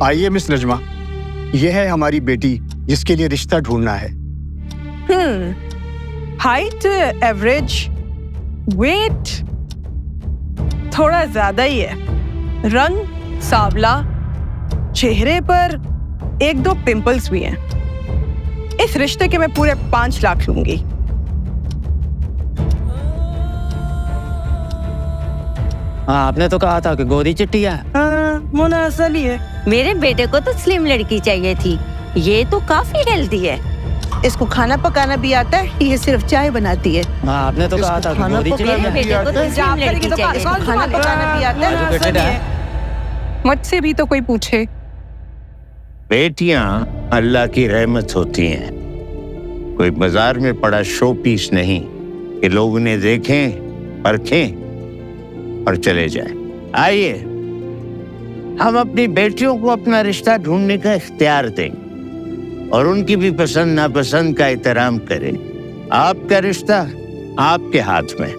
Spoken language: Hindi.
आइए मिस नजमा, यह है हमारी बेटी जिसके लिए रिश्ता ढूंढना है। हाइट एवरेज, वेट थोड़ा ज्यादा ही है, रंग सांवला, चेहरे पर 1-2 पिंपल्स भी हैं। इस रिश्ते के मैं पूरे 5 लाख लूंगी। हाँ, आपने तो कहा था कि गोरी चिट्टी है। मोना असल ही है। मेरे बेटे को तो स्लिम लड़की चाहिए थी, ये तो काफी हेल्दी है। इसको खाना पकाना भी आता है, ये सिर्फ चाय बनाती है। हाँ, आपने तो कहा था कि गोरी चिट्टी मेरे है। बेटे को तो स्लिम लड़की चाहिए। खाना पकाना भी आता है। एजुकेटेड है। मुझसे भी तो कोई पूछे। बेटियां अल्लाह की रहमत होती हैं, कोई बाजार में पड़ा शो पीस नहीं कि लोग उन्हें देखें, परखें और चले जाएं। आइए हम अपनी बेटियों को अपना रिश्ता ढूंढने का इख्तियार दें और उनकी भी पसंद नापसंद का एहतराम करें। आपका रिश्ता आपके हाथ में।